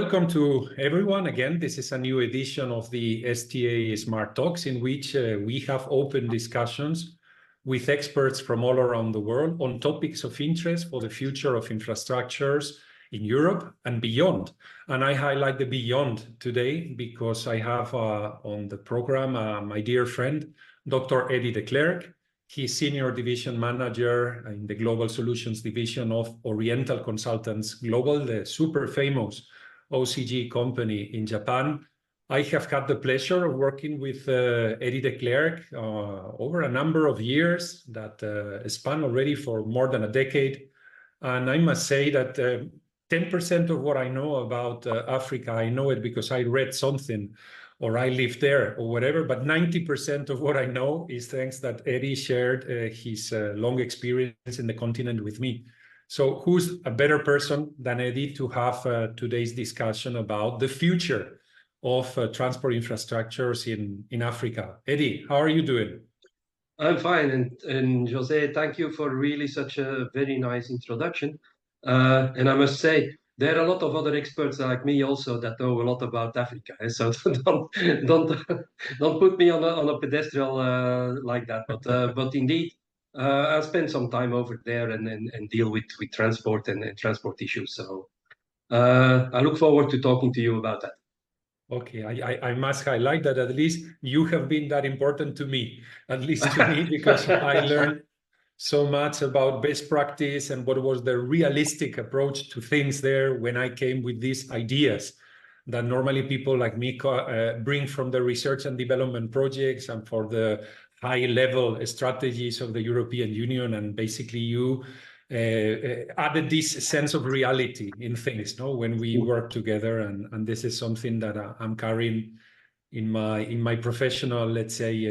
Welcome to everyone. Again, this is a new edition of the STA Smart Talks in which we have open discussions with experts from all around the world on topics of interest for the future of infrastructures in Europe and beyond. And I highlight the beyond today because I have on the program my dear friend, Dr. Eddy Declercq. He's Senior Division Manager in the Global Solutions Division of Oriental Consultants Global, the super famous OCG company in Japan. I have had the pleasure of working with Eddy Declercq over a number of years that span already for more than a decade. And I must say that 10% of what I know about Africa, I know it because I read something or I live there or whatever, but 90% of what I know is thanks that Eddy shared his long experience in the continent with me. So who's a better person than Eddy to have today's discussion about the future of transport infrastructures in Africa? Eddy, how are you doing? I'm fine, and José, thank you for really such a very nice introduction. And I must say, there are a lot of other experts like me also that know a lot about Africa. So don't put me on a pedestal like that. But indeed, I spent some time over there and deal with transport and transport issues. So I look forward to talking to you about that. Okay, I must highlight that at least you have been that important to me, at least to me, because I learned so much about best practice and what was the realistic approach to things there when I came with these ideas that normally people like me bring from the research and development projects and for the high-level strategies of the European Union. And basically you added this sense of reality in things, no, when we work together, and this is something that I'm carrying in my professional, let's say,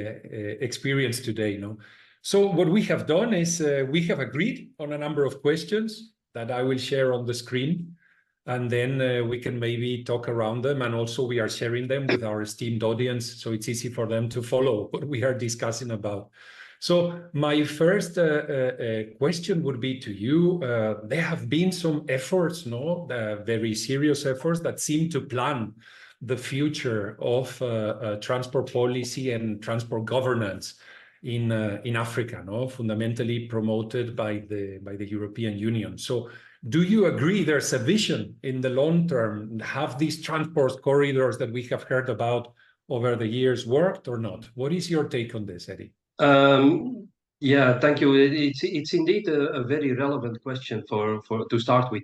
experience today, no. So what we have done is we have agreed on a number of questions that I will share on the screen, and then we can maybe talk around them, and also we are sharing them with our esteemed audience, so it's easy for them to follow what we are discussing about. So my first question would be to you. There have been some efforts, no, very serious efforts that seem to plan the future of transport policy and transport governance in Africa, no, fundamentally promoted by the European Union. So do you agree there's a vision in the long term? Have these transport corridors that we have heard about over the years worked or not? What is your take on this, Eddy? Yeah, thank you. It's indeed a very relevant question for to start with.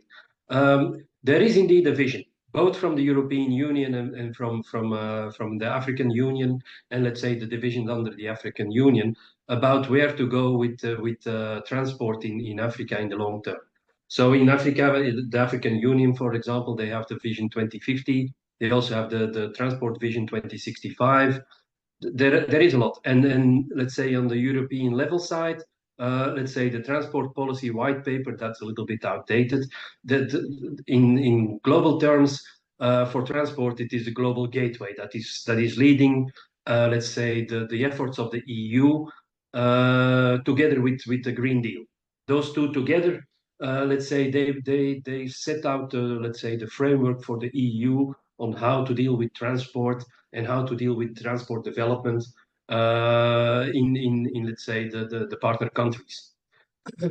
There is indeed a vision, both from the European Union and from the African Union, and let's say the divisions under the African Union, about where to go with transport in Africa in the long term. So in Africa, the African Union, for example, they have the Vision 2050. They also have the Transport Vision 2065. There is a lot, and let's say on the European level side, let's say the transport policy white paper, that's a little bit outdated. That in global terms, for transport, it is a global gateway that is leading, let's say, the efforts of the EU together with the Green Deal. Those two together, let's say, they set out, let's say, the framework for the EU on how to deal with transport and how to deal with transport development in let's say the partner countries,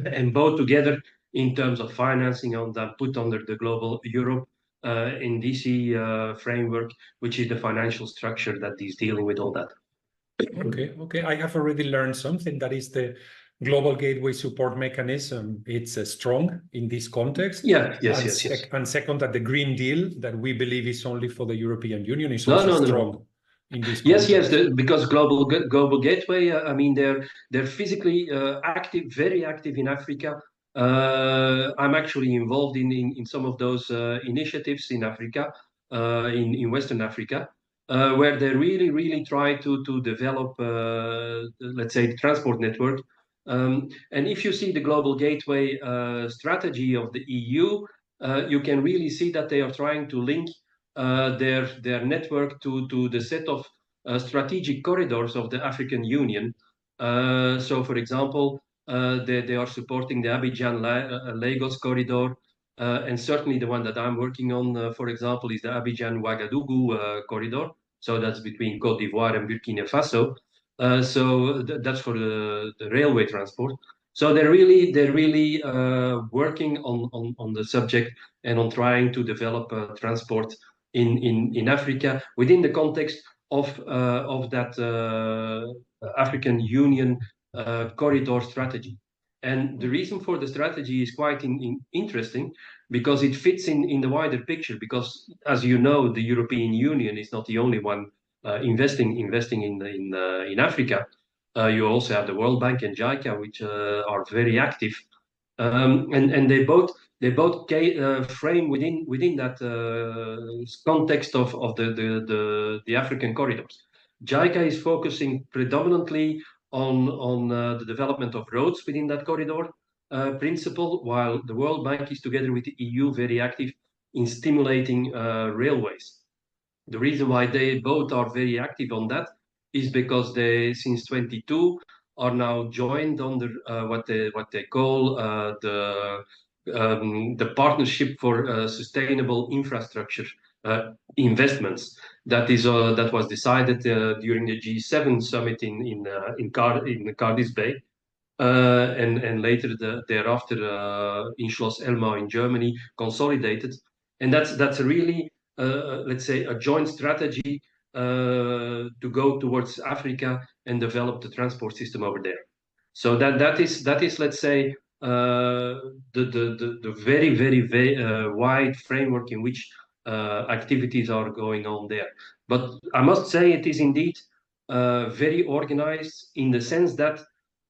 and both together in terms of financing on that put under the global Europe in DC framework, which is the financial structure that is dealing with all that. Okay. I have already learned something. That is the Global Gateway Support Mechanism. It's strong in this context. Yeah, yes. And second, that the Green Deal that we believe is only for the European Union is also strong in this context. Yes, because Global Gateway, I mean, they're physically active, very active in Africa. I'm actually involved in some of those initiatives in Africa, in Western Africa. Where they really try to develop, let's say, the transport network. And if you see the Global Gateway strategy of the EU, you can really see that they are trying to link their network to the set of strategic corridors of the African Union. So, for example, they are supporting the Abidjan-Lagos corridor. and certainly the one that I'm working on, for example, is the Abidjan-Ouagadougou corridor. So that's between Côte d'Ivoire and Burkina Faso. So that's for the railway transport. So they're really working on the subject and on trying to develop transport in Africa within the context of that African Union corridor strategy. And the reason for the strategy is quite interesting, because it fits in the wider picture. Because, as you know, the European Union is not the only one investing in Africa. You also have the World Bank and JICA, which are very active, and they both frame within that context of the African corridors. JICA is focusing predominantly on the development of roads within that corridor principle, while the World Bank is, together with the EU, very active in stimulating railways. The reason why they both are very active on that is because they, since 22, are now joined under what they call the Partnership for Sustainable Infrastructure Investments. That was decided during the G7 summit in Cardiff Bay, and later thereafter in Schloss Elmau in Germany, consolidated. And that's really let's say a joint strategy to go towards Africa and develop the transport system over there. So that is let's say the very wide framework in which activities are going on there. But I must say it is indeed very organized, in the sense that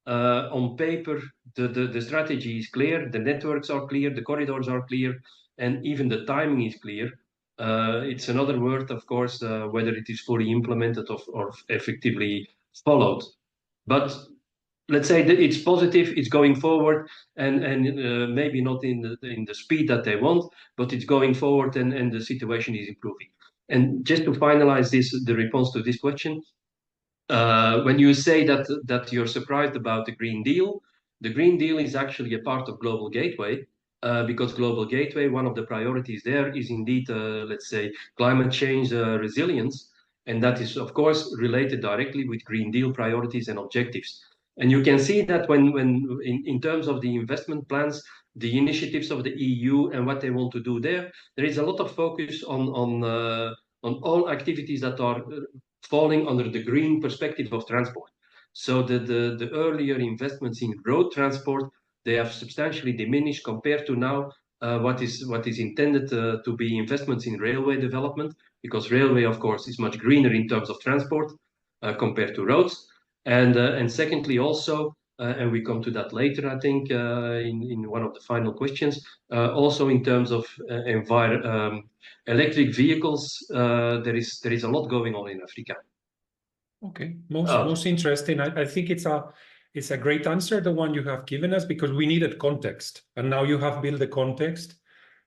on paper the strategy is clear, the networks are clear, the corridors are clear, and even the timing is clear. It's another word, of course, whether it is fully implemented or effectively followed. But let's say that it's positive, it's going forward, and maybe not in the speed that they want, but it's going forward, and the situation is improving. And just to finalize the response to this question, when you say that you're surprised about the Green Deal, the Green Deal is actually a part of Global Gateway, because Global Gateway, one of the priorities there is indeed, let's say, climate change resilience, and that is, of course, related directly with Green Deal priorities and objectives. And you can see that when in terms of the investment plans, the initiatives of the EU and what they want to do there is a lot of focus on all activities that are falling under the green perspective of transport. So the earlier investments in road transport, they have substantially diminished compared to now what is intended to be investments in railway development, because railway, of course, is much greener in terms of transport compared to roads. And secondly, also, and we come to that later, I think, in one of the final questions, also in terms of electric vehicles, there is a lot going on in Africa. Okay, most interesting. I think it's a great answer, the one you have given us, because we needed context, and now you have built the context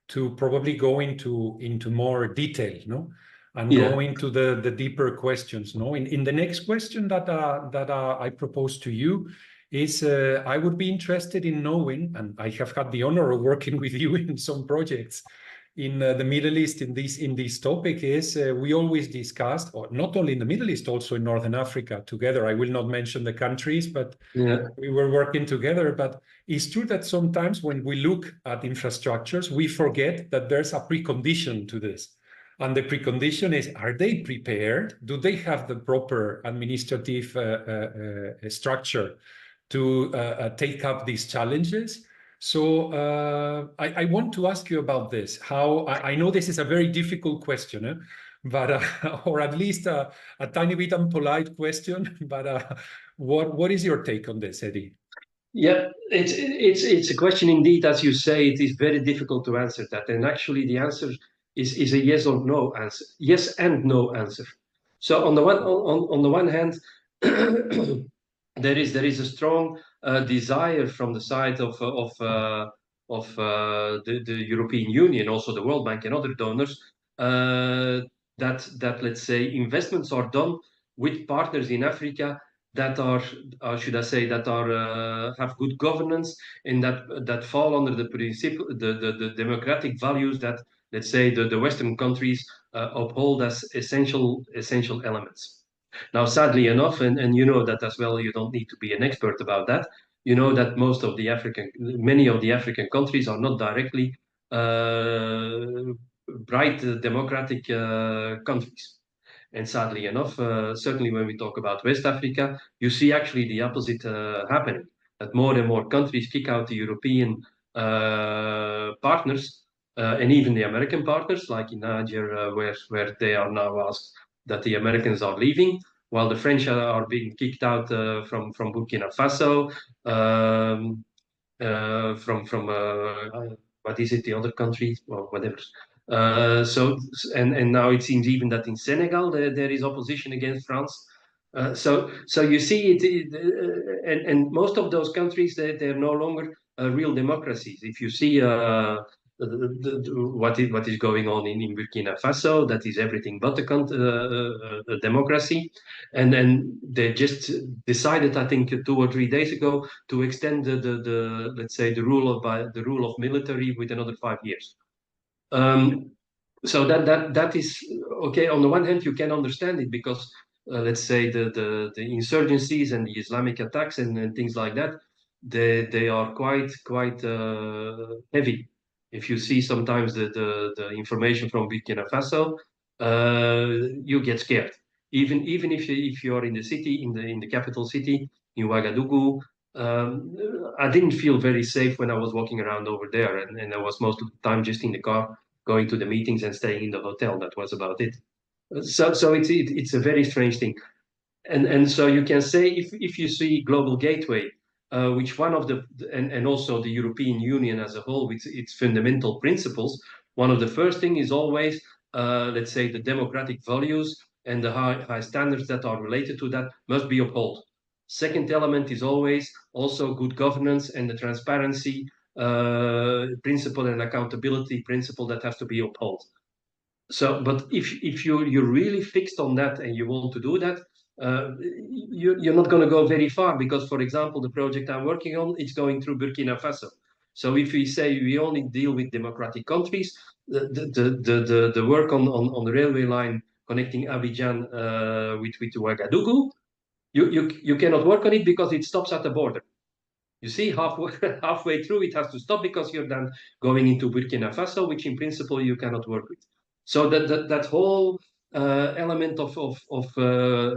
to probably go into more detail, no, and go into the deeper questions, no. In the next question that I propose to you is, I would be interested in knowing, and I have had the honor of working with you in some projects in the Middle East in this topic, is we always discussed, or not only in the Middle East, also in Northern Africa together. I will not mention the countries, but we were working together. But it's true that sometimes when we look at infrastructures, we forget that there's a precondition to this. And the precondition is, are they prepared? Do they have the proper administrative structure to take up these challenges? So I want to ask you about this. How I know this is a very difficult question, but or at least a tiny bit unpolite question. But what is your take on this, Eddy? Yeah, it's a question indeed. As you say, it is very difficult to answer that, and actually the answer is a yes or no answer, yes and no answer. So on the one hand, there is a strong desire from the side of the European Union, also the World Bank and other donors, that let's say investments are done with partners in Africa that are, should I say, that are have good governance and that fall under the principle, the democratic values that, let's say, the Western countries uphold as essential elements. Now, sadly enough, and you know that as well, you don't need to be an expert about that. You know that many of the African countries are not directly bright democratic countries. And sadly enough, certainly when we talk about West Africa, you see actually the opposite happening. That more and more countries kick out the European partners and even the American partners, like in Niger, where they are now asked that the Americans are leaving, while the French are being kicked out from Burkina Faso, from what is it, the other countries, or whatever. So and now it seems even that in Senegal there is opposition against France. So you see and most of those countries they're no longer real democracies. If you see what is going on in Burkina Faso, that is everything but a democracy. And then they just decided, I think, 2 or 3 days ago, to extend the let's say the rule of military with another 5 years. So that is okay. On the one hand, you can understand it because let's say the insurgencies and the Islamic attacks and things like that, they are quite heavy. If you see sometimes the information from Burkina Faso, you get scared. Even if you are in the city, in the capital city, in Ouagadougou, I didn't feel very safe when I was walking around over there, and I was most of the time just in the car, going to the meetings and staying in the hotel. That was about it. So it's a very strange thing. And so you can say, if you see Global Gateway, which one of and also the European Union as a whole with its fundamental principles, one of the first thing is always, let's say, the democratic values and the high standards that are related to that must be upheld. Second element is always also good governance and the transparency principle and accountability principle that has to be upheld. So, but if you're really fixed on that and you want to do that, you're not going to go very far because, for example, the project I'm working on, it's going through Burkina Faso. So if we say we only deal with democratic countries, the work on the railway line connecting Abidjan with Ouagadougou, you cannot work on it because it stops at the border. You see, halfway through, it has to stop because you're then going into Burkina Faso, which in principle you cannot work with. So that whole element of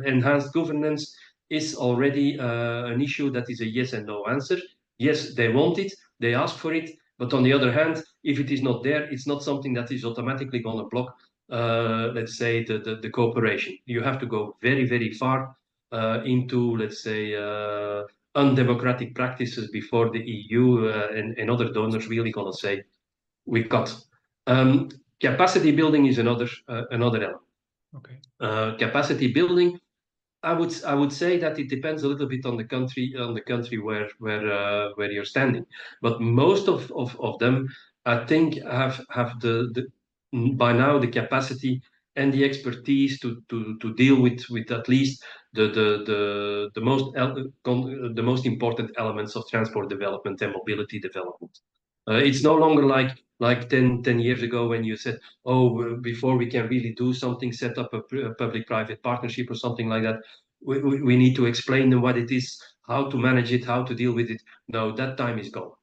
enhanced governance is already an issue that is a yes and no answer. Yes, they want it, they ask for it, but on the other hand, if it is not there, it's not something that is automatically going to block, let's say, the cooperation. You have to go very far into, let's say, undemocratic practices before the EU and other donors really going to say, we cut. Capacity building is another element. Okay. Capacity building, I would say that it depends a little bit on the country where you're standing, but most of them, I think, have by now the capacity and the expertise to deal with at least the most important elements of transport development and mobility development. It's no longer like 10 years ago when you said, oh, before we can really do something, set up a public-private partnership or something like that, we need to explain them what it is, how to manage it, how to deal with it. No, that time is gone.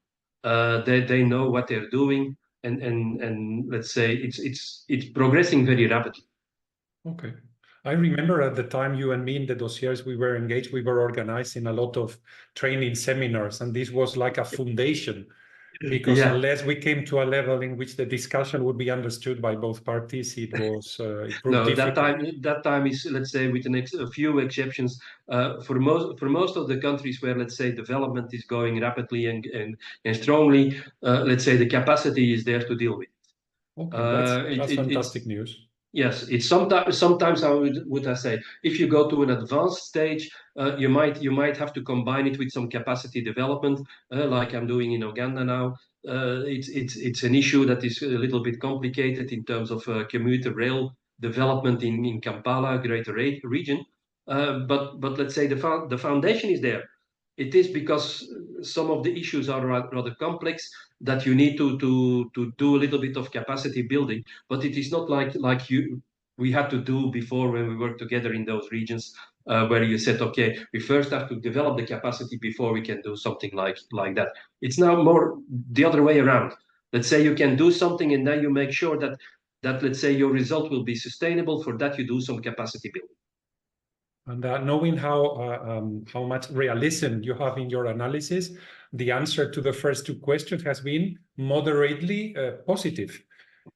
They know what they're doing, and let's say it's progressing very rapidly. Okay. I remember at the time you and me in the dossiers we were engaged, we were organizing a lot of training seminars, and this was like a foundation. Because unless we came to a level in which the discussion would be understood by both parties, it proved difficult. That time is, let's say, with a few exceptions, for most of the countries where, let's say, development is going rapidly and strongly, let's say the capacity is there to deal with. Okay, that's fantastic news. Yes, it's sometimes how would I say, if you go to an advanced stage, you might have to combine it with some capacity development, like I'm doing in Uganda now. It's an issue that is a little bit complicated in terms of commuter rail development in Kampala, greater region. but let's say the foundation is there. It is because some of the issues are rather complex that you need to do a little bit of capacity building. But it is not like we had to do before when we worked together in those regions, where you said, okay, we first have to develop the capacity before we can do something like that. It's now more the other way around. Let's say you can do something and then you make sure that let's say your result will be sustainable. For that, you do some capacity building. And knowing how much realism you have in your analysis, the answer to the first two questions has been moderately positive.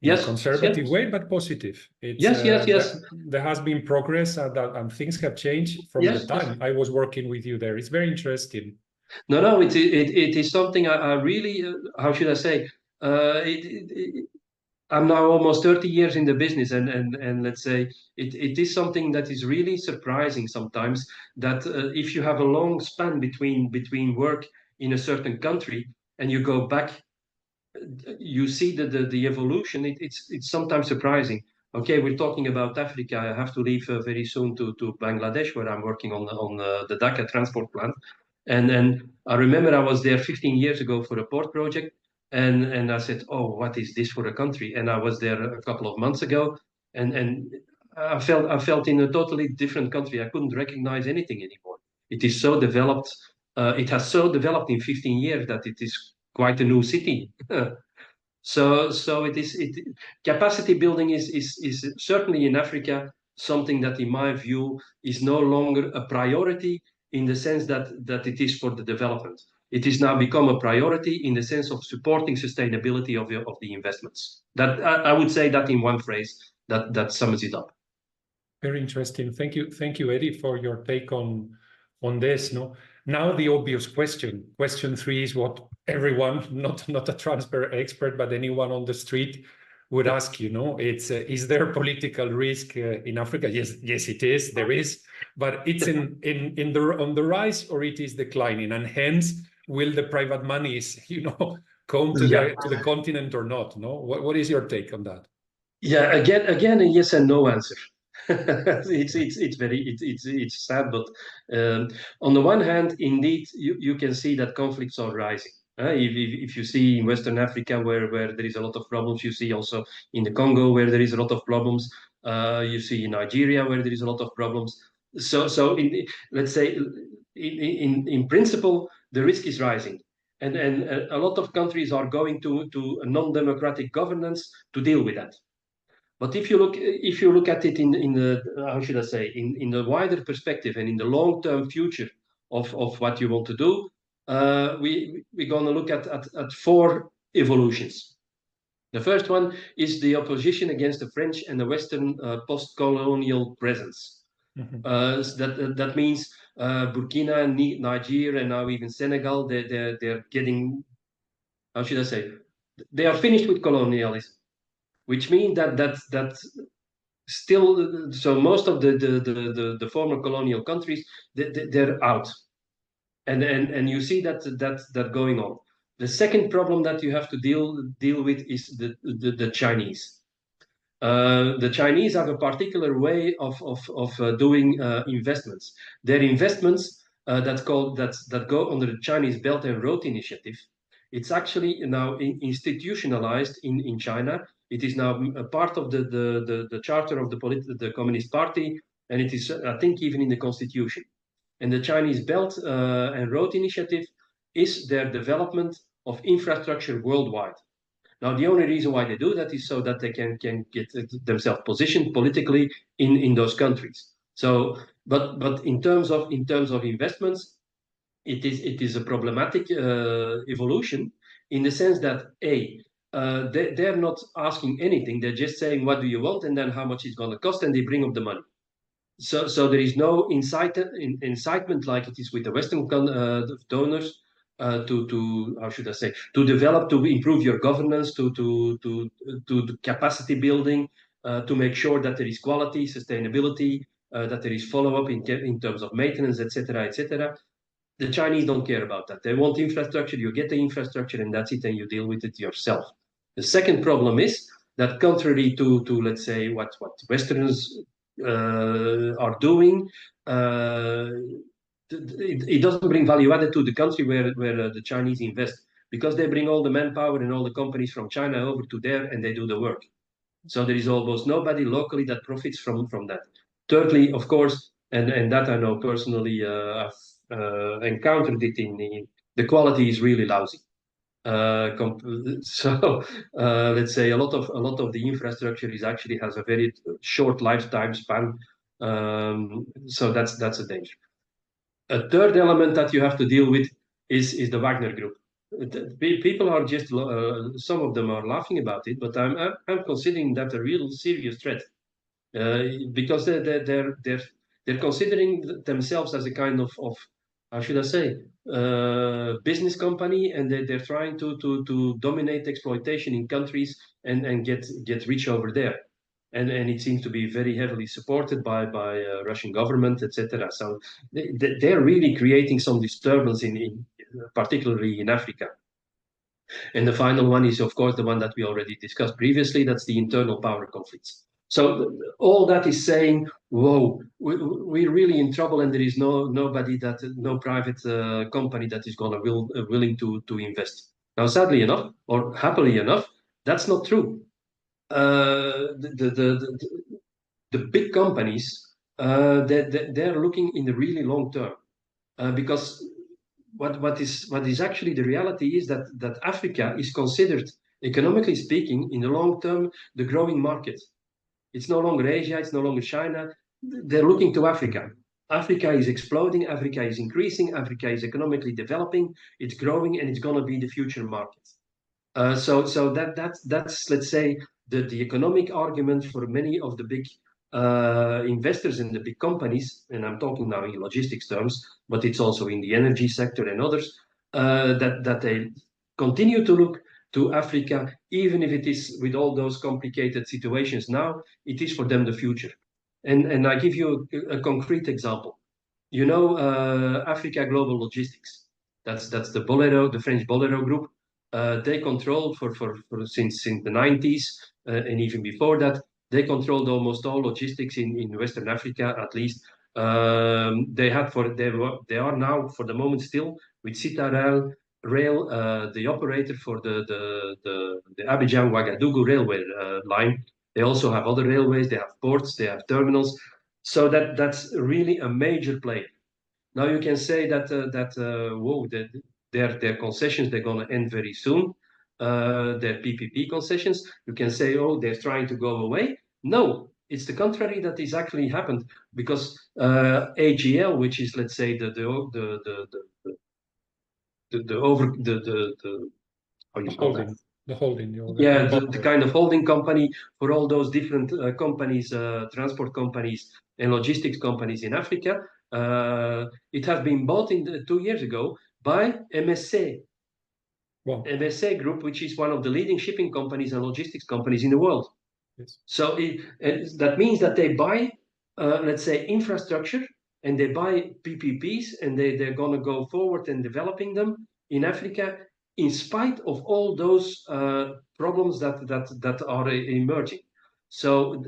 In a conservative way, but positive. It's, yes. There has been progress and things have changed from the time I was working with you there. It's very interesting. No, it is something I really, how should I say, I'm now almost 30 years in the business, and let's say it is something that is really surprising sometimes, that if you have a long span between work in a certain country and you go back, you see the evolution. It's sometimes surprising. Okay, we're talking about Africa. I have to leave very soon to Bangladesh, where I'm working on the Dhaka transport plant. And I remember I was there 15 years ago for a port project, and I said, oh, what is this for a country? And I was there a couple of months ago, and I felt in a totally different country. I couldn't recognize anything anymore. It is so developed. It has so developed in 15 years that it is quite a new city. So capacity building is certainly in Africa something that, in my view, is no longer a priority in the sense that it is for the development. It has now become a priority in the sense of supporting sustainability of the investments. That I would say that in one phrase that sums it up. Very interesting. Thank you, Eddy, for your take on this. No, now the obvious question. Question 3 is what everyone, not a transfer expert, but anyone on the street would ask you. No, it's is there political risk in Africa? Yes, it is. There is, but it's on the rise, or it is declining, and hence will the private monies, come to the continent or not? No, what is your take on that? Yeah, again, a yes and no answer. It's sad, but on the one hand, indeed, you can see that conflicts are rising. If you see in Western Africa where there is a lot of problems, you see also in the Congo where there is a lot of problems. You see in Nigeria where there is a lot of problems. So let's say in principle, the risk is rising, and a lot of countries are going to a non-democratic governance to deal with that. But if you look at it in the how should I say, in the wider perspective and in the long-term future of what you want to do, we're going to look at 4 evolutions. The first one is the opposition against the French and the Western post-colonial presence. That means Burkina, Niger, and now even Senegal. They're getting, how should I say, they are finished with colonialism, which means that still, so most of the former colonial countries, they're out, and you see that going on. The second problem that you have to deal with is the Chinese. The Chinese have a particular way of doing investments. Their investments that go under the Chinese Belt and Road Initiative. It's actually now institutionalized in China. It is now a part of the charter of the Communist Party, and it is, I think, even in the constitution. And the Chinese Belt and Road Initiative is their development of infrastructure worldwide. Now, the only reason why they do that is so that they can get themselves positioned politically in those countries. So, but in terms of investments, it is a problematic evolution, in the sense that they're not asking anything. They're just saying, what do you want, and then how much it's going to cost, and they bring up the money. So there is no incitement like it is with the Western donors to how should I say, to develop, to improve your governance, to the capacity building, to make sure that there is quality, sustainability, that there is follow-up in terms of maintenance, etc., etc. The Chinese don't care about that. They want infrastructure. You get the infrastructure, and that's it, and you deal with it yourself. The second problem is that, contrary to let's say what Westerners are doing, it doesn't bring value added to the country where the Chinese invest, because they bring all the manpower and all the companies from China over to there and they do the work. So there is almost nobody locally that profits from that. Thirdly, of course, and that I know personally, I've encountered it the quality is really lousy. So let's say a lot of the infrastructure is actually has a very short lifetime span. So that's a danger. A third element that you have to deal with is the Wagner Group. People are just some of them are laughing about it, but I'm considering that a real serious threat, because they're considering themselves as a kind of how should I say, business company, and they're trying to dominate exploitation in countries and get rich over there. And it seems to be very heavily supported by Russian government, etc. So they're really creating some disturbance in particularly in Africa. And the final one is, of course, the one that we already discussed previously. That's the internal power conflicts. So all that is saying, whoa, we're really in trouble, and there is no private company that is gonna willing to invest. Now, sadly enough, or happily enough, that's not true. The big companies, they're looking in the really long term, because what is actually the reality is that Africa is considered, economically speaking, in the long term, the growing market. It's no longer Asia, it's no longer China. They're looking to Africa. Africa is exploding, Africa is increasing, Africa is economically developing, it's growing, and it's going to be the future market. So that's let's say the economic argument for many of the big investors in the big companies, and I'm talking now in logistics terms, but it's also in the energy sector and others, that they continue to look to Africa, even if it is with all those complicated situations now, it is for them the future. And I give you a concrete example. You know, Africa Global Logistics. That's the French Bolero group. They controlled since the 90s, and even before that, they controlled almost all logistics in Western Africa, at least. They are now for the moment still with Citarail Rail, the operator for the Abidjan Ouagadougou railway line. They also have other railways. They have ports. They have terminals. So that's really a major player. Now you can say that whoa, their concessions, they're going to end very soon. Their PPP concessions, you can say, oh, they're trying to go away. No, it's the contrary that is actually happened, because AGL, which is, let's say, the how you call that? The holding, Yeah, the kind of holding company for all those different companies, transport companies and logistics companies in Africa. It has been bought 2 years ago by MSC. Wow. MSC Group, which is one of the leading shipping companies and logistics companies in the world. Yes. So that means that they buy, let's say, infrastructure, and they buy PPPs, and they're going to go forward and developing them in Africa, in spite of all those problems that are emerging. So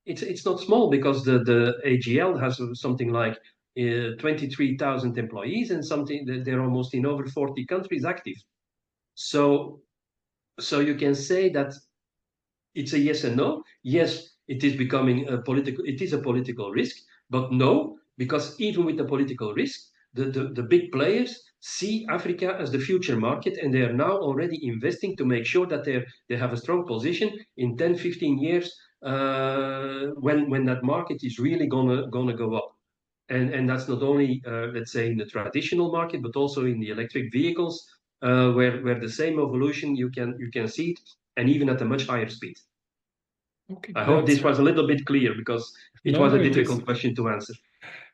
it's not small, because the AGL has something like 23,000 employees, and they're almost in over 40 countries active. So you can say that it's a yes and no. Yes, it is becoming a political risk, but no, because even with the political risk, the big players see Africa as the future market, and they are now already investing to make sure that they have a strong position in 10, 15 years, when that market is really gonna go up. And that's not only, let's say, in the traditional market, but also in the electric vehicles, where the same evolution you can see it, and even at a much higher speed. Okay, I hope this was a little bit clear, because it was a difficult question to answer.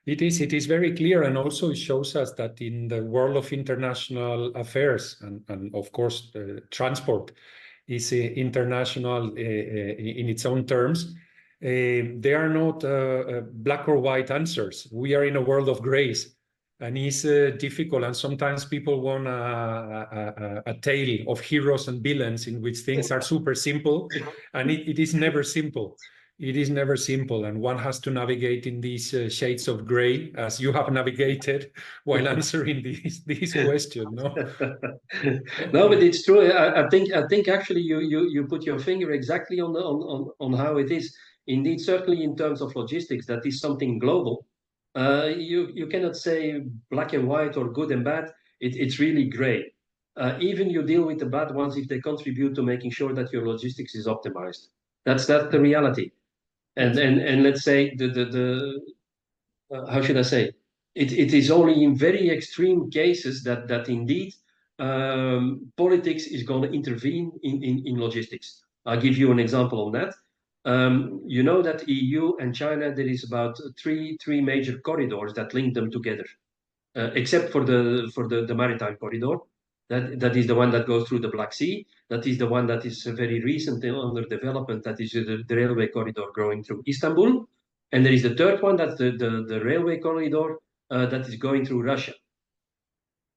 It is very clear, and also it shows us that in the world of international affairs, and of course transport is international in its own terms, there are not black or white answers. We are in a world of grays, and it's difficult, and sometimes people want a tale of heroes and villains in which things are super simple, and it is never simple. it is never simple, and one has to navigate in these shades of gray, as you have navigated while answering this question. No, no, but it's true. I think actually you put your finger exactly on how it is. Indeed, certainly in terms of logistics, that is something global. You cannot say black and white or good and bad. It's really gray. Even you deal with the bad ones if they contribute to making sure that your logistics is optimized. That's the reality. And let's say how should I say? It is only in very extreme cases that indeed politics is going to intervene in logistics. I'll give you an example on that. You know that EU and China, there is about three major corridors that link them together, except for the maritime corridor. That is the one that goes through the Black Sea. That is the one that is very recent under development. That is the railway corridor going through Istanbul. And there is the third one, that's the railway corridor that is going through Russia.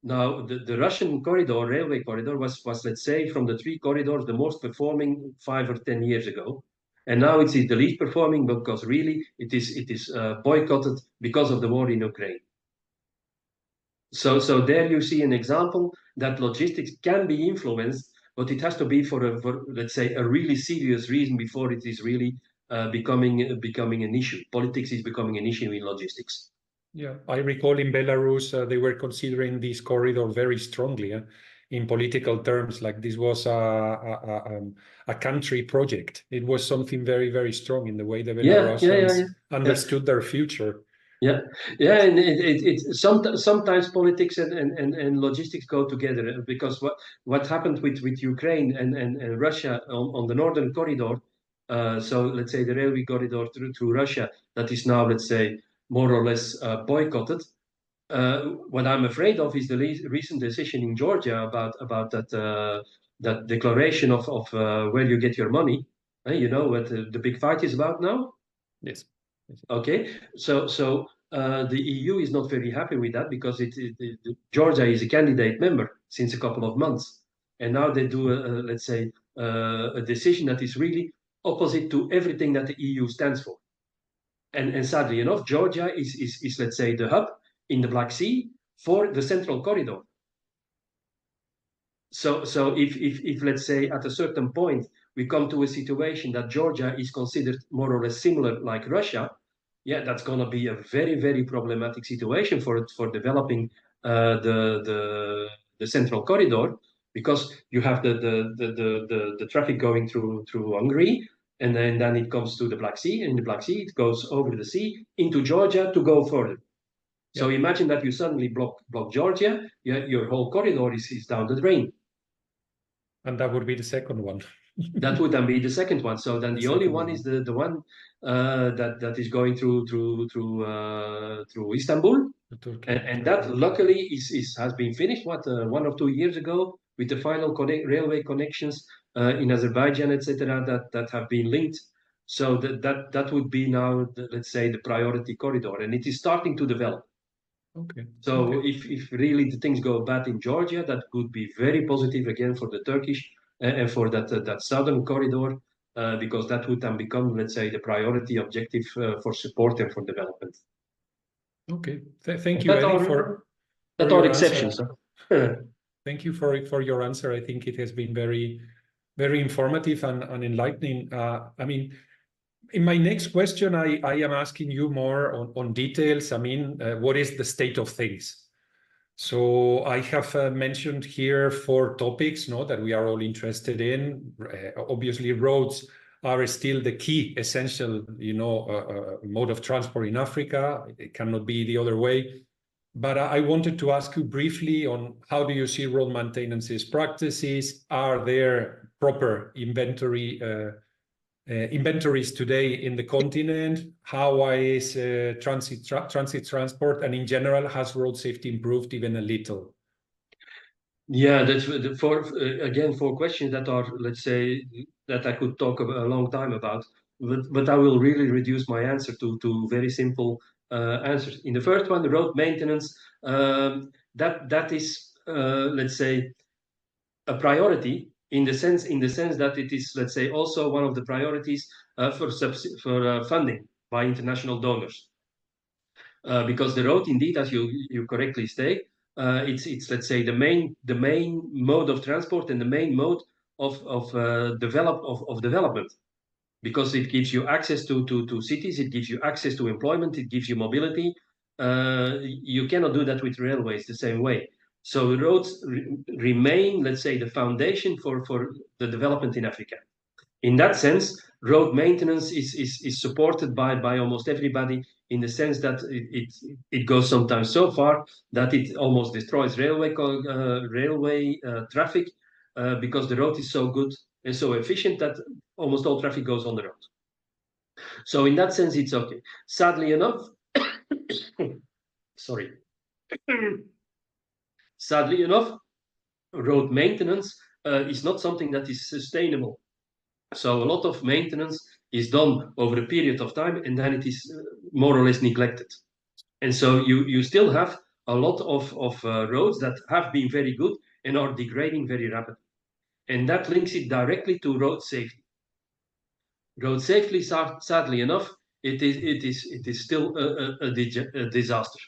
Now, the Russian corridor, railway corridor, was, let's say, from the three corridors, the most performing 5 or 10 years ago. And now it's the least performing because really it is boycotted because of the war in Ukraine. So there you see an example that logistics can be influenced, but it has to be for let's say, a really serious reason before it is really becoming an issue. Politics is becoming an issue in logistics. Yeah, I recall in Belarus they were considering this corridor very strongly in political terms, like this was a country project. It was something very, very strong in the way the Belarusians understood their future. Yeah, and sometimes politics and logistics go together, because what happened with Ukraine and Russia on the northern corridor, so let's say the railway corridor through Russia, that is now, let's say, more or less boycotted. What I'm afraid of is the recent decision in Georgia about that declaration of where you get your money. You know what the big fight is about now? Yes. Okay, so the EU is not very happy with that, because Georgia is a candidate member since a couple of months, and now they do let's say a decision that is really opposite to everything that the EU stands for. And sadly enough, Georgia is let's say the hub in the Black Sea for the Central Corridor. So if let's say at a certain point we come to a situation that Georgia is considered more or less similar like Russia, yeah, that's going to be a very, very problematic situation for developing the Central Corridor, because you have the traffic going through Hungary, and then it comes to the Black Sea, and in the Black Sea it goes over the sea into Georgia to go further. So imagine that you suddenly block Georgia, your whole corridor is down the drain. And that would be the second one. That would then be the second one. So then the only one is the one that is going through Istanbul, and that luckily has been finished 1 or 2 years ago, with the final railway connections in Azerbaijan, etc., that have been linked. So that would be now let's say the priority corridor, and it is starting to develop. Okay. So if really the things go bad in Georgia, that would be very positive again for the Turkish and for that southern corridor, because that would then become, let's say, the priority objective for support and for development. Okay, thank you, Eddy, for your exceptions. Thank you for your answer. I think it has been very, very informative and enlightening. I mean, in my next question, I am asking you more on details. I mean, what is the state of things? So I have mentioned here 4 topics, that we are all interested in. Obviously, roads are still the key, essential, mode of transport in Africa. It cannot be the other way. But I wanted to ask you briefly on how do you see road maintenance practices? Are there proper inventories today in the continent? How is transit transport, and in general, has road safety improved even a little? Yeah, that's again 4 questions that are, let's say, that I could talk a long time about, but I will really reduce my answer to very simple answers. In the first one, the road maintenance, that is let's say a priority, in the sense that it is, let's say, also one of the priorities for funding by international donors. Because the road, indeed, as you correctly state, it's let's say the main mode of transport and the main mode of development, because it gives you access to cities, it gives you access to employment, it gives you mobility. You cannot do that with railways the same way. So roads remain, let's say, the foundation for the development in Africa. In that sense, road maintenance is supported by almost everybody, in the sense that it goes sometimes so far that it almost destroys railway traffic, because the road is so good and so efficient that almost all traffic goes on the road. So in that sense, it's okay. Sadly enough, sorry. Sadly enough, road maintenance is not something that is sustainable. So a lot of maintenance is done over a period of time, and then it is more or less neglected. And so you still have a lot of roads that have been very good and are degrading very rapidly. And that links it directly to road safety. Road safety, sadly enough, it is still a disaster.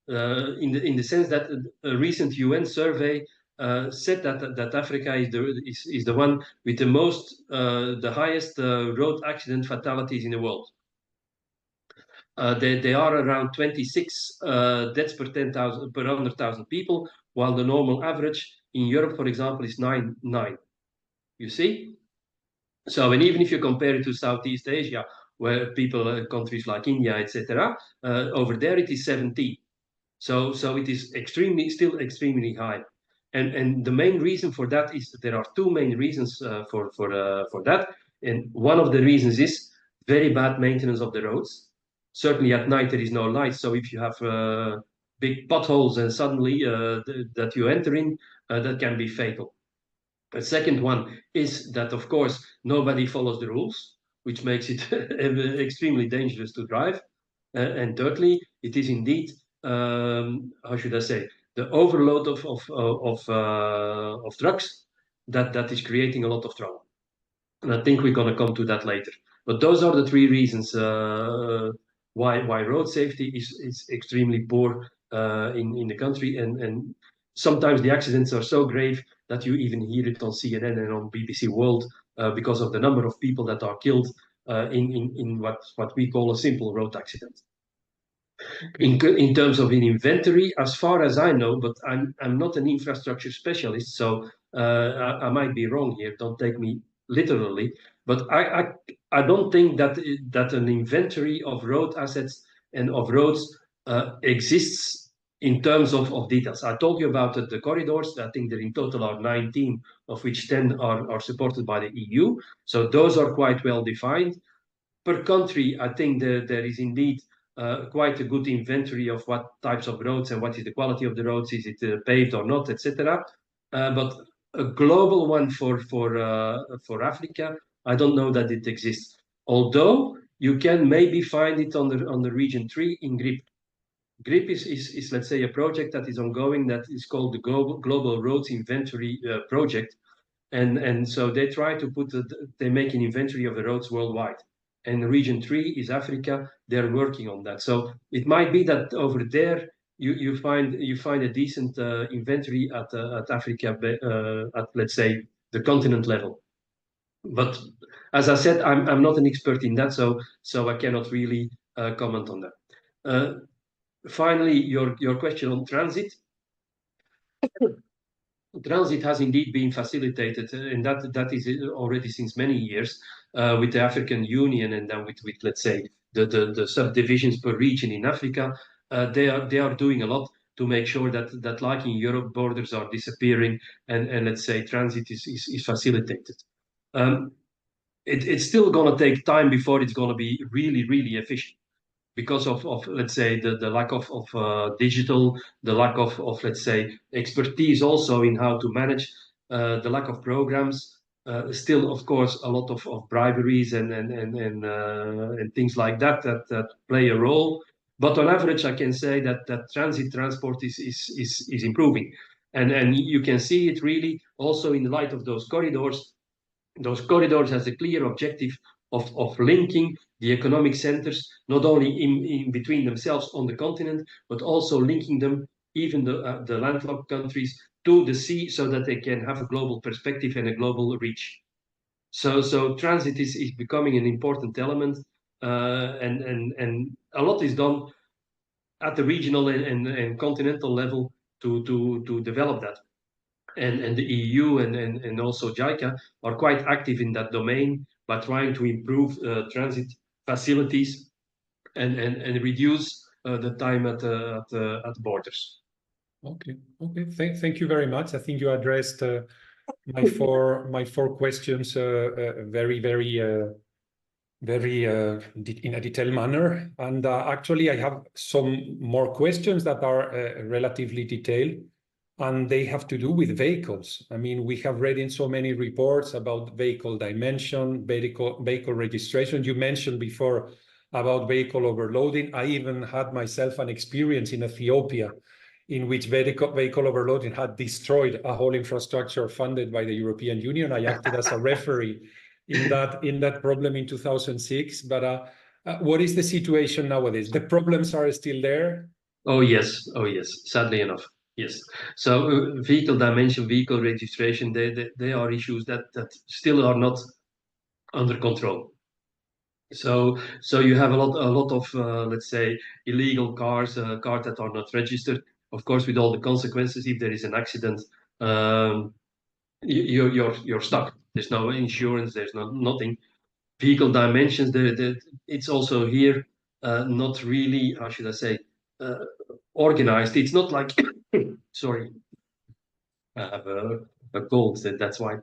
In the sense that a recent UN survey said that Africa is the one with the highest road accident fatalities in the world. They are around 26 deaths per 100,000 people, while the normal average in Europe, for example, is 9. You see? So, and even if you compare it to Southeast Asia, where people, countries like India, etc., over there it is 17. So it is still extremely high. And the main reason for that is, there are two main reasons for that. And one of the reasons is very bad maintenance of the roads. Certainly at night there is no light, so if you have big potholes and suddenly that you enter in, that can be fatal. The second one is that, of course, nobody follows the rules, which makes it extremely dangerous to drive. And thirdly, it is indeed, how should I say, the overload of trucks that is creating a lot of trouble. And I think we're going to come to that later. But those are the three reasons why road safety is extremely poor in the country. And sometimes the accidents are so grave that you even hear it on CNN and on BBC World, because of the number of people that are killed in what we call a simple road accident. In terms of an inventory, as far as I know, but I'm not an infrastructure specialist, so I might be wrong here. Don't take me literally, but I don't think that an inventory of road assets and of roads exists in terms of details. I told you about the corridors. I think there in total are 19, of which 10 are supported by the EU. So those are quite well defined. Per country, I think there is indeed quite a good inventory of what types of roads and what is the quality of the roads, is it paved or not, etc. But a global one for Africa, I don't know that it exists. Although you can maybe find it on the region 3 in GRIP. GRIP is let's say a project that is ongoing that is called the Global Roads Inventory Project, and so they try to they make an inventory of the roads worldwide. And region 3 is Africa. They're working on that. So it might be that over there you find a decent inventory at Africa, at, let's say, the continent level. But as I said, I'm not an expert in that, so I cannot really comment on that. Finally, your question on transit. Transit has indeed been facilitated, and that is already since many years, with the African Union, and then with let's say the subdivisions per region in Africa. They are doing a lot to make sure that like in Europe, borders are disappearing, and let's say transit is facilitated. It's still going to take time before it's going to be really efficient, because of let's say the lack of digital, the lack of let's say expertise also in how to manage, the lack of programs, still of course a lot of briberies and things like that play a role. But on average, I can say that transit transport is improving. And you can see it really also in the light of those corridors. Those corridors has a clear objective of linking the economic centers, not only in between themselves on the continent, but also linking them, even the landlocked countries, to the sea, so that they can have a global perspective and a global reach. So transit is becoming an important element, and a lot is done at the regional and continental level to develop that. And the EU and also JICA are quite active in that domain by trying to improve transit facilities and reduce the time at borders. Okay. Thank you very much. I think you addressed my four questions very in a detailed manner. And actually, I have some more questions that are relatively detailed, and they have to do with vehicles. I mean, we have read in so many reports about vehicle dimension, vehicle registration. You mentioned before about vehicle overloading. I even had myself an experience in Ethiopia in which vehicle overloading had destroyed a whole infrastructure funded by the European Union. I acted as a referee in that problem in 2006. But what is the situation nowadays? The problems are still there? Oh yes, sadly enough. Yes. So vehicle dimension, vehicle registration, they are issues that still are not under control. So you have a lot of let's say illegal cars that are not registered. Of course, with all the consequences, if there is an accident, you're stuck. There's no insurance. There's nothing. Vehicle dimensions. It's also here not really, how should I say, organized. It's not like sorry, I have a cold. That's why.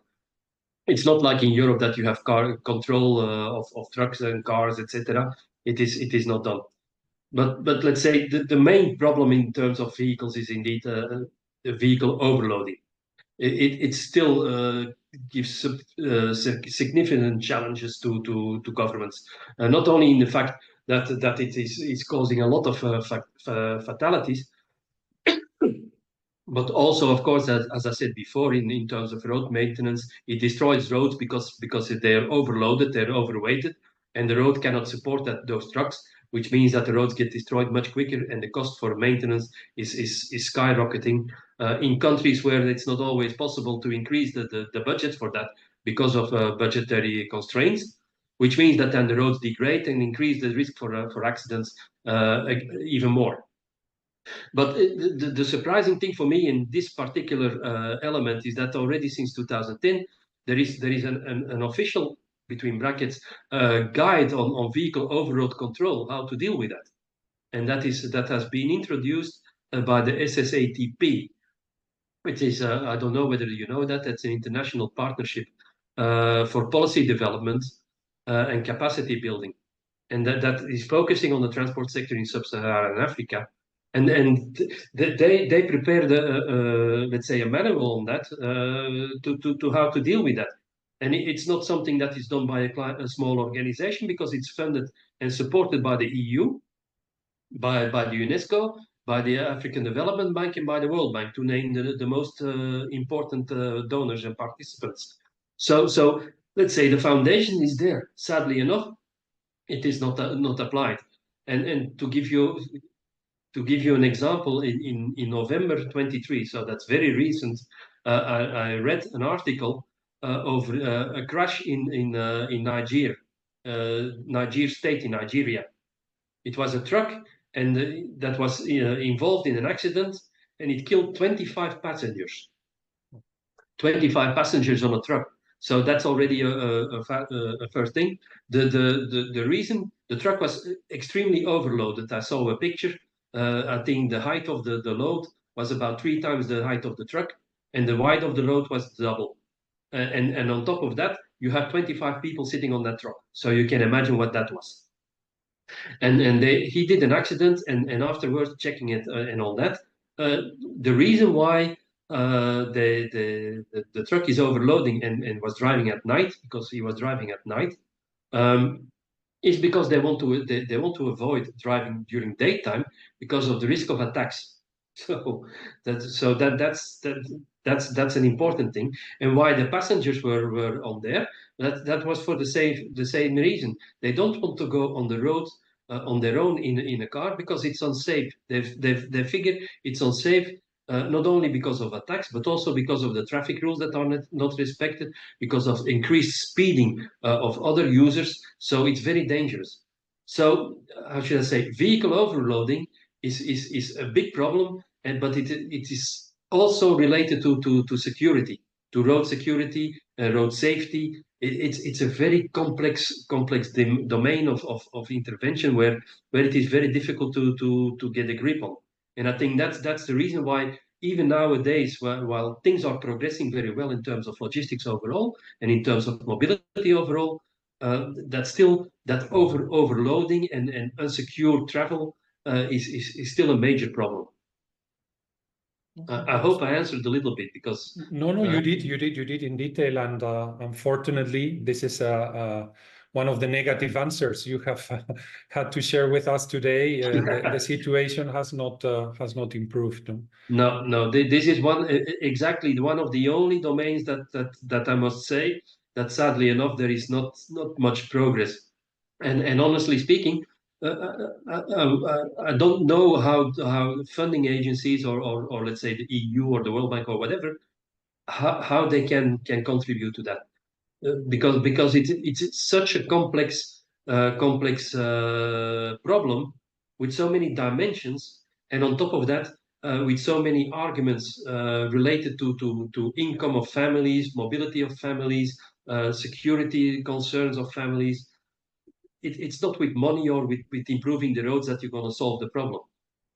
It's not like in Europe that you have car control of trucks and cars, etc. It is not done. But let's say the main problem in terms of vehicles is indeed the vehicle overloading. It still gives significant challenges to governments, not only in the fact that it is causing a lot of fatalities, but also, of course, as I said before, in terms of road maintenance, it destroys roads because they're overloaded, they're overweighted, and the road cannot support those trucks, which means that the roads get destroyed much quicker, and the cost for maintenance is skyrocketing in countries where it's not always possible to increase the budget for that because of budgetary constraints, which means that then the roads degrade and increase the risk for accidents even more. But the surprising thing for me in this particular element is that already since 2010, there is an official, between brackets, guide on vehicle overload control, how to deal with that. And that has been introduced by the SSATP, which is, I don't know whether you know that, that's an international partnership for policy development and capacity building. And that is focusing on the transport sector in sub-Saharan Africa. And they prepared let's say a manual on that to how to deal with that. And it's not something that is done by a small organization, because it's funded and supported by the EU, by the UNESCO, by the African Development Bank, and by the World Bank, to name the most important donors and participants. So let's say the foundation is there. Sadly enough, it is not applied. And to give you an example, in November 23, so that's very recent, I read an article over a crash in Niger, Niger state in Nigeria. It was a truck, and that was involved in an accident, and it killed 25 passengers. 25 passengers on a truck. So that's already a first thing. The reason the truck was extremely overloaded. I saw a picture. I think the height of the load was about 3 times the height of the truck, and the width of the load was double. And on top of that, you have 25 people sitting on that truck. So you can imagine what that was. And he did an accident, and afterwards checking it and all that. The reason why the truck is overloading and was driving at night, because he was driving at night, is because they want to avoid driving during daytime because of the risk of attacks. That's an important thing. And why the passengers were on there, that was for the same reason. They don't want to go on the road on their own in a car because it's unsafe. They figure it's unsafe. Not only because of attacks, but also because of the traffic rules that are not respected, because of increased speeding of other users. So it's very dangerous. So how should I say? Vehicle overloading is a big problem, but it is also related to security, to road security, road safety. It's a very complex domain of intervention where it is very difficult to get a grip on. And I think that's the reason why even nowadays, while things are progressing very well in terms of logistics overall and in terms of mobility overall, that still that overloading and unsecure travel is still a major problem. I hope I answered a little bit because no, you did in detail, and unfortunately, this is one of the negative answers you have had to share with us today. The situation has not improved. No? No, this is exactly one of the only domains that I must say that sadly enough there is not much progress. And honestly speaking, I don't know how funding agencies or let's say the EU or the World Bank or whatever, how they can contribute to that. Because it's such a complex problem with so many dimensions, and on top of that, with so many arguments related to income of families, mobility of families, security concerns of families. It's not with money or with improving the roads that you're going to solve the problem.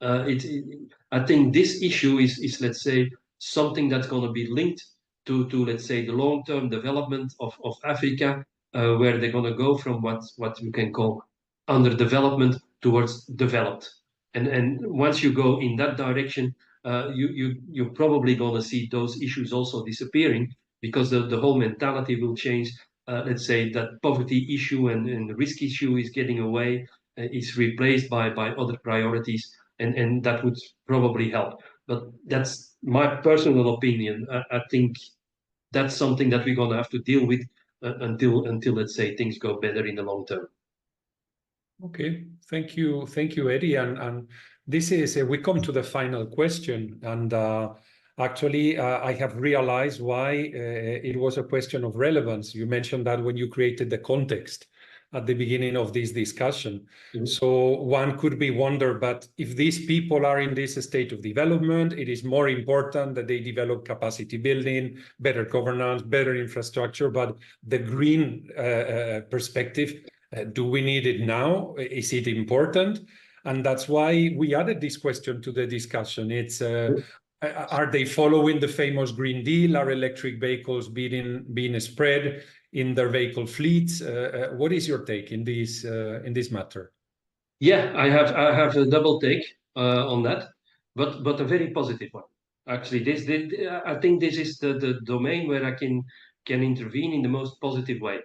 I think this issue is let's say something that's going to be linked to let's say the long-term development of Africa, where they're going to go from what you can call underdevelopment towards developed. And once you go in that direction, you're probably going to see those issues also disappearing because the whole mentality will change. Let's say that poverty issue and the risk issue is getting away, is replaced by other priorities, and that would probably help. But that's my personal opinion. I think that's something that we're going to have to deal with until let's say things go better in the long term. Okay, thank you, Eddy. And this is we come to the final question, and actually I have realized why it was a question of relevance. You mentioned that when you created the context at the beginning of this discussion. Mm-hmm. So one could be wonder, but if these people are in this state of development, it is more important that they develop capacity building, better governance, better infrastructure. But the green perspective, do we need it now? Is it important? And that's why we added this question to the discussion. It's are they following the famous Green Deal? Are electric vehicles being spread in their vehicle fleets? What is your take in this matter? Yeah, I have a double take on that, but a very positive one. Actually, I think this is the domain where I can intervene in the most positive way,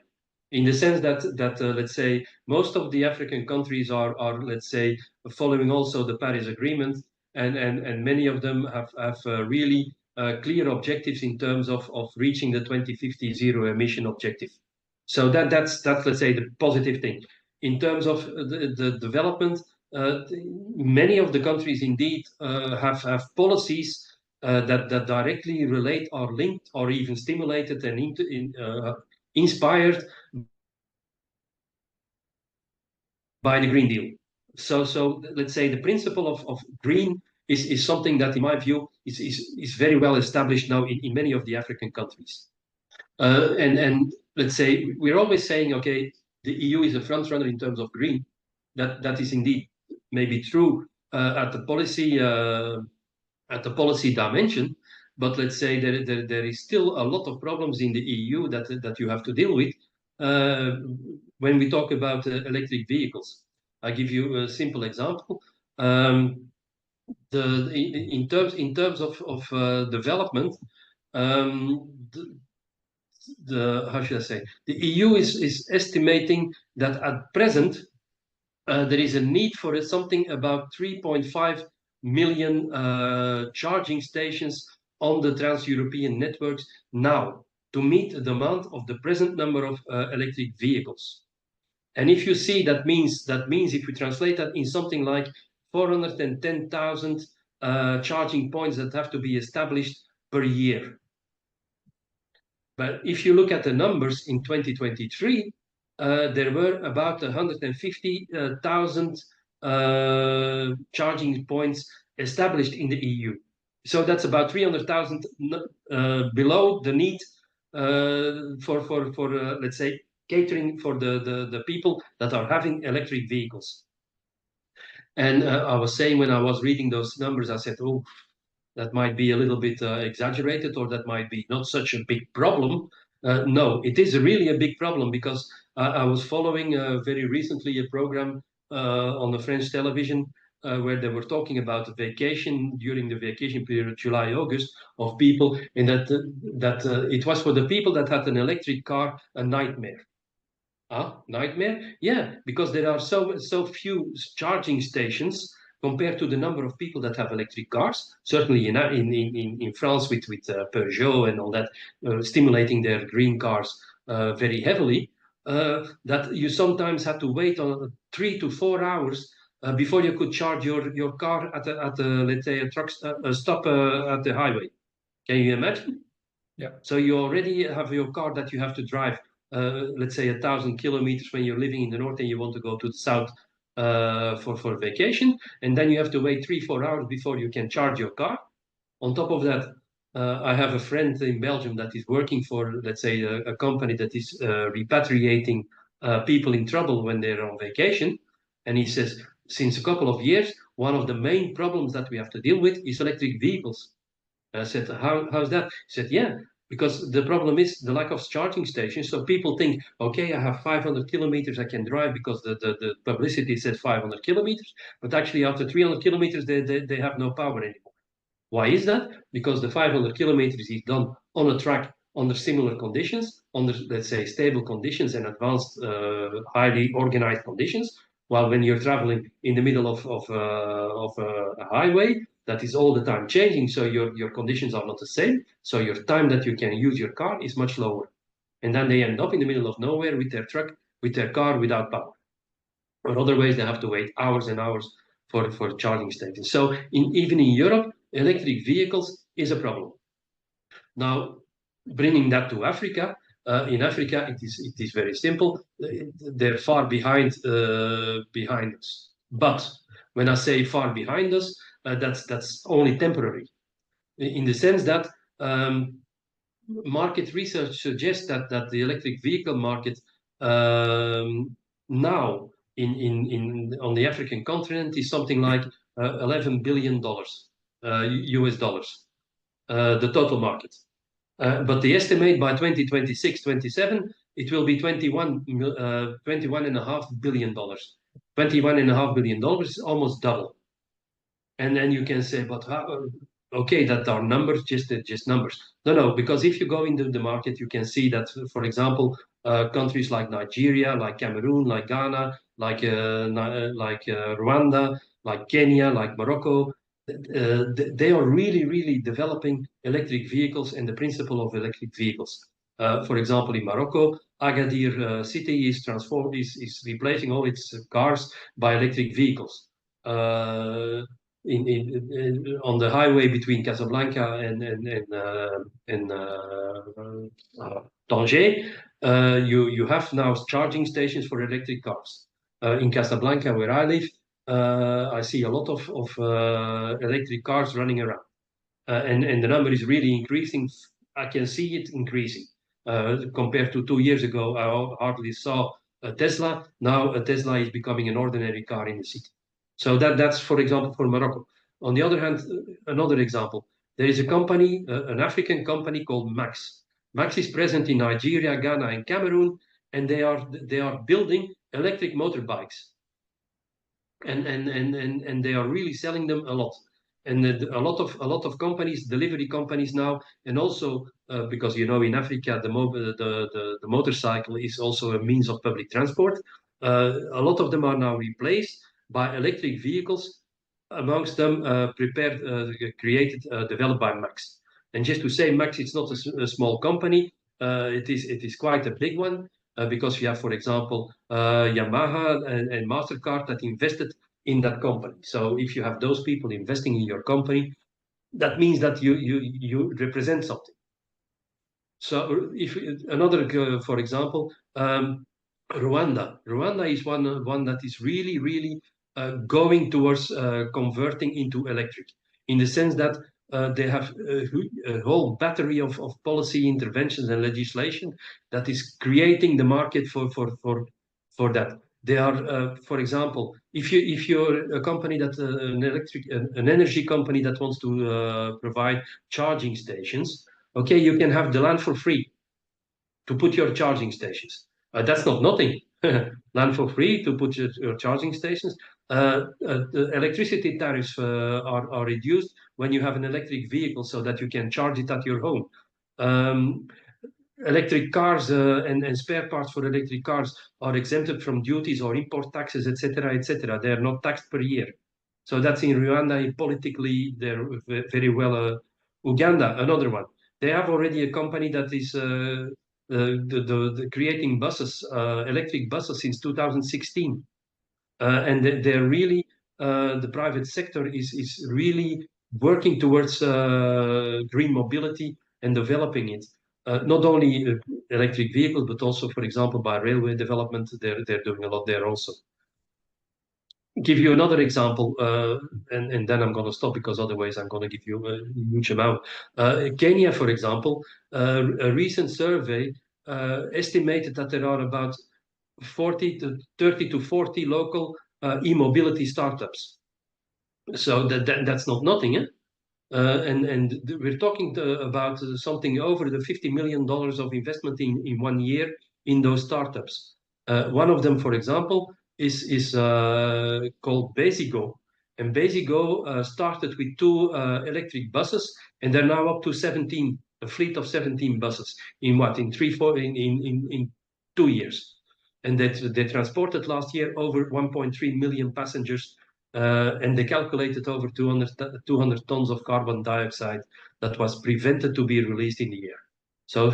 in the sense that let's say most of the African countries are let's say following also the Paris Agreement, and many of them have really clear objectives in terms of reaching the 2050 zero emission objective. So that's let's say the positive thing. In terms of the development, many of the countries indeed have policies that directly relate or linked or even stimulated and inspired by the Green Deal. So let's say the principle of green is something that, in my view, is very well established now in many of the African countries. And let's say we're always saying, okay, the EU is a front runner in terms of green. That is indeed maybe true at the policy dimension, but let's say there is still a lot of problems in the EU that you have to deal with when we talk about electric vehicles. I give you a simple example. In terms of development, how should I say? The EU is estimating that at present there is a need for something about 3.5 million charging stations on the trans-European networks now to meet the demand of the present number of electric vehicles. And if you see, that means if we translate that in something like 410,000 charging points that have to be established per year. But if you look at the numbers in 2023, there were about 150,000 charging points established in the EU. So that's about 300,000 below the need for let's say, catering for the people that are having electric vehicles. And I was saying, when I was reading those numbers, I said, oh, that might be a little bit exaggerated, or that might be not such a big problem. No, it is really a big problem, because I was following very recently a program on the French television where they were talking about the vacation, during the vacation period, July, August, of people, and that it was for the people that had an electric car a nightmare. Nightmare? Yeah, because there are so few charging stations compared to the number of people that have electric cars. Certainly in France with Peugeot and all that, stimulating their green cars very heavily, that you sometimes had to wait on 3 to 4 hours before you could charge your car at a let's say a stop at the highway. Can you imagine? Yeah. So you already have your car that you have to drive, let's say 1,000 kilometers when you're living in the north and you want to go to the south for vacation, and then you have to wait 3-4 hours before you can charge your car. On top of that, I have a friend in Belgium that is working for, let's say, a company that is repatriating people in trouble when they're on vacation, and he says, since a couple of years, one of the main problems that we have to deal with is electric vehicles. I said, how's that? He said, yeah, because the problem is the lack of charging stations. So people think, okay, I have 500 kilometers I can drive because the publicity says 500 kilometers, but actually after 300 kilometers, they have no power anymore. Why is that? Because the 500 kilometers is done on a track under similar conditions, under, let's say, stable conditions and advanced, highly organized conditions. While when you're traveling in the middle of a highway, that is all the time changing, so your conditions are not the same. So your time that you can use your car is much lower. And then they end up in the middle of nowhere with their truck, with their car without power. Or otherwise, they have to wait hours and hours for charging stations. So even in Europe, electric vehicles is a problem. Now, bringing that to Africa, in Africa, it is very simple. They're far behind us. But when I say far behind us, that's only temporary, in the sense that market research suggests that the electric vehicle market now on the African continent is something like $11 billion US dollars, the total market. But the estimate by 2026-27, it will be $21.5 billion. $21.5 billion is almost double. And then you can say, but how, okay, that are numbers, just numbers. No, because if you go into the market, you can see that, for example, countries like Nigeria, like Cameroon, like Ghana, like Rwanda, like Kenya, like Morocco, they are really developing electric vehicles and the principle of electric vehicles. For example, in Morocco, Agadir city is replacing all its cars by electric vehicles. On the highway between Casablanca and Tanger, you have now charging stations for electric cars. In Casablanca, where I live, I see a lot of electric cars running around, and the number is really increasing. I can see it increasing. Compared to 2 years ago, I hardly saw a Tesla. Now a Tesla is becoming an ordinary car in the city. So that's, for example, for Morocco. On the other hand, another example, there is a company, an African company called Max. Max is present in Nigeria, Ghana, and Cameroon, and they are building electric motorbikes. And they are really selling them a lot. And a lot of companies, delivery companies now, and also because in Africa the motorcycle is also a means of public transport. A lot of them are now replaced by electric vehicles amongst them created, developed by Max. And just to say, Max, it's not a small company. It is quite a big one, because you have, for example, Yamaha and MasterCard that invested in that company. So if you have those people investing in your company, that means that you represent something. So if another, for example, Rwanda is one that is really going towards converting into electric, in the sense that they have a whole battery of policy interventions and legislation that is creating the market for that. They are, for example, if you're a company that an energy company that wants to provide charging stations, okay, you can have the land for free to put your charging stations. That's not nothing. Land for free to put your charging stations. The electricity tariffs are reduced when you have an electric vehicle, so that you can charge it at your home. Electric cars and spare parts for electric cars are exempted from duties or import taxes, etc., etc. They are not taxed per year. So that's in Rwanda. Politically, they're very well. Uganda, another one. They have already a company that is creating buses, electric buses, since 2016, and they're really the private sector is really working towards green mobility and developing it. Not only electric vehicles, but also, for example, by railway development, they're doing a lot there also. Give you another example, and then I'm going to stop, because otherwise I'm going to give you a huge amount. Kenya, for example, a recent survey estimated that there are about 30 to 40 local e-mobility startups. So that's not nothing, eh? And we're talking about something over the $50 million of investment in 1 year in those startups. One of them, for example, is called Basigo. And Basigo started with 2 electric buses, and they're now up to 17, a fleet of 17 buses in 2 years. And they transported last year over 1.3 million passengers, and they calculated over 200 tons of carbon dioxide that was prevented to be released in the air. So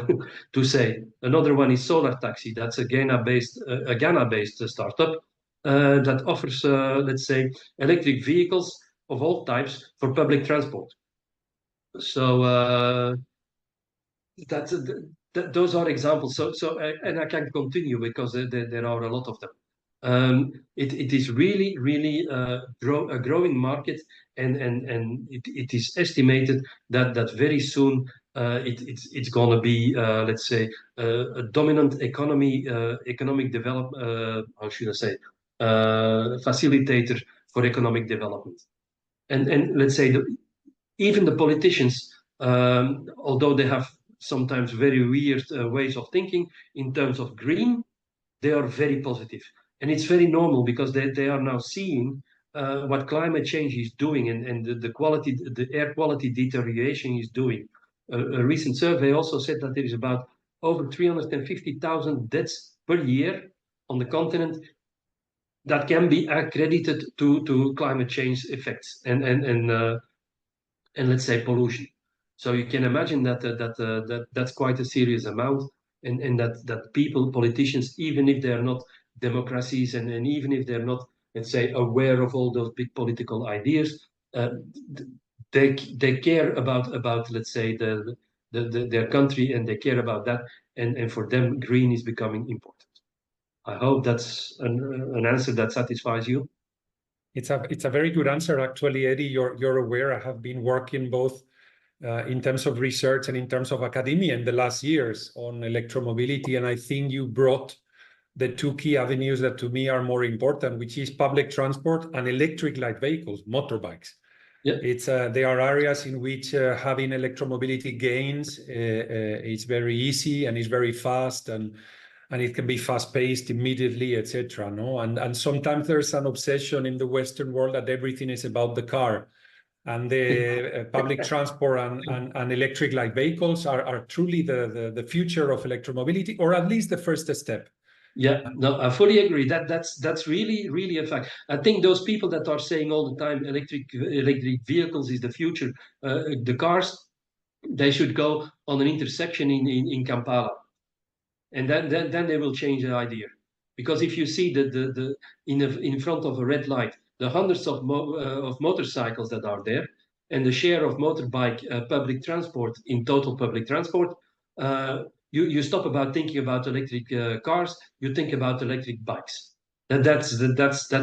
to say, another one is Solar Taxi. That's a Ghana-based startup that offers, let's say, electric vehicles of all types for public transport. So those are examples. And I can continue, because there are a lot of them. It is really a growing market, and it is estimated that very soon it's going to be, let's say, a dominant economic development. How should I say? Facilitator for economic development. And let's say even the politicians, although they have sometimes very weird ways of thinking in terms of green, they are very positive. And it's very normal, because they are now seeing what climate change is doing, and the air quality deterioration is doing. A recent survey also said that there is about over 350,000 deaths per year on the continent that can be accredited to climate change effects and let's say pollution. So you can imagine that's quite a serious amount, and that politicians, even if they're not democracies, and even if they're not, let's say, aware of all those big political ideas, they care about let's say their country, and they care about that, and for them green is becoming important. I hope that's an answer that satisfies you. It's a very good answer, actually, Eddy. You're aware I have been working both in terms of research and in terms of academia in the last years on electromobility, and I think you brought the 2 key avenues that to me are more important, which is public transport and electric light vehicles, motorbikes. Yeah. There are areas in which having electromobility gains is very easy and is very fast, and it can be fast-paced immediately, etc. No, and sometimes there's an obsession in the Western world that everything is about the car, and the public transport and electric light vehicles are truly the future of electromobility, or at least the first step. Yeah, no, I fully agree. That's really a fact. I think those people that are saying all the time electric vehicles is the future, the cars, they should go on an intersection in Kampala, and then they will change the idea. Because if you see the in front of a red light, the hundreds of motorcycles that are there, and the share of motorbike public transport in total public transport, you stop about thinking about electric cars, you think about electric bikes. That's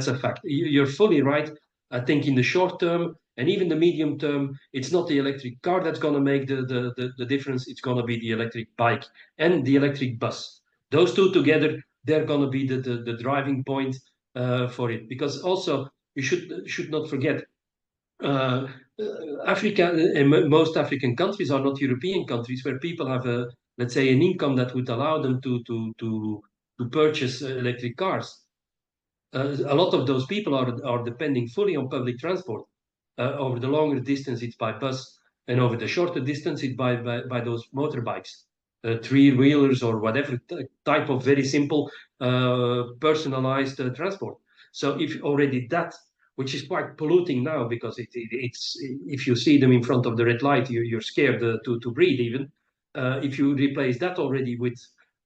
a fact. You're fully right. I think in the short term and even the medium term, it's not the electric car that's going to make the difference. It's going to be the electric bike and the electric bus. Those two together, they're going to be the driving point for it. Because also, you should not forget, uh, Africa and most African countries are not European countries where people have a, let's say, an income that would allow them to purchase electric cars. A lot of those people are depending fully on public transport. Over the longer distance, it's by bus, and over the shorter distance, it's by those motorbikes, three-wheelers or whatever type of very simple personalized transport. So if already that, which is quite polluting now because it's if you see them in front of the red light, you're scared to breathe even. If you replace that already with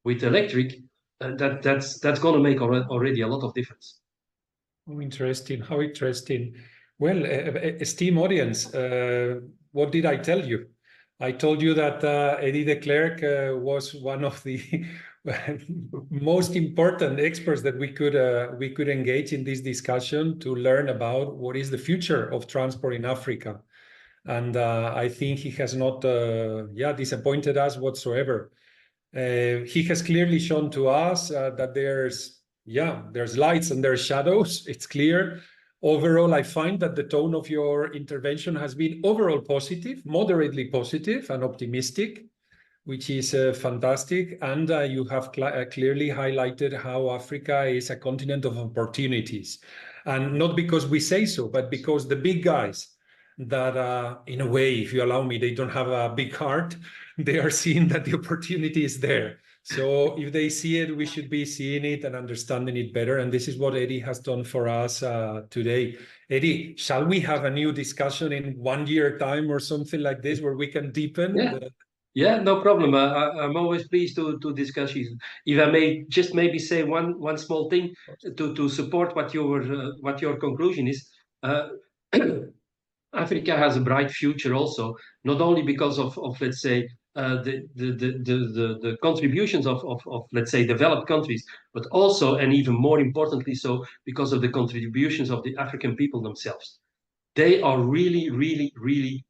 electric, that's going to make already a lot of difference. How interesting. How interesting. Well, esteemed audience, what did I tell you? I told you that Eddy Declercq was one of the most important experts that we could engage in this discussion to learn about what is the future of transport in Africa. And I think he has not disappointed us whatsoever. He has clearly shown to us that there's lights and there's shadows. It's clear. Overall, I find that the tone of your intervention has been overall positive, moderately positive and optimistic, which is fantastic. And you have clearly highlighted how Africa is a continent of opportunities. And not because we say so, but because the big guys that, in a way, if you allow me, they don't have a big heart, they are seeing that the opportunity is there. So if they see it, we should be seeing it and understanding it better. And this is what Eddy has done for us today. Eddy, shall we have a new discussion in 1 year time or something like this where we can deepen? Yeah. Yeah, no problem. I'm always pleased to discuss it. If I may just maybe say one small thing to support what your conclusion is. Africa has a bright future also, not only because of let's say the contributions of let's say developed countries, but also and even more importantly so because of the contributions of the African people themselves. They are really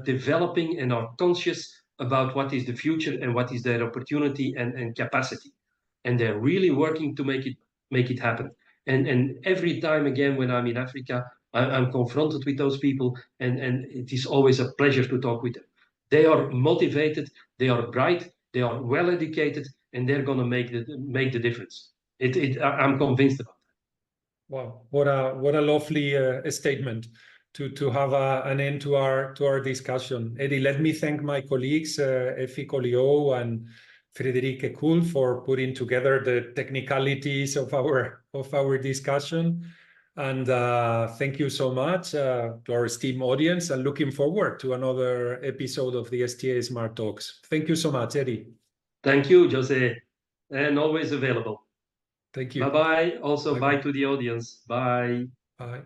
developing and are conscious about what is the future and what is their opportunity and capacity, and they're really working to make it happen. And every time again when I'm in Africa, I'm confronted with those people, and it is always a pleasure to talk with them. They are motivated, they are bright, they are well educated, and they're going to make the difference. I'm convinced about that. Wow, what a lovely statement to have an end to our discussion. Eddy, let me thank my colleagues Effie Colliot and Frédéric Cool for putting together the technicalities of our discussion. And thank you so much to our esteemed audience, and looking forward to another episode of the STA Smart Talks. Thank you so much, Eddy. Thank you, José, and always available. Thank you. Bye-bye. Also, Bye-bye. bye to the audience. Bye. Bye.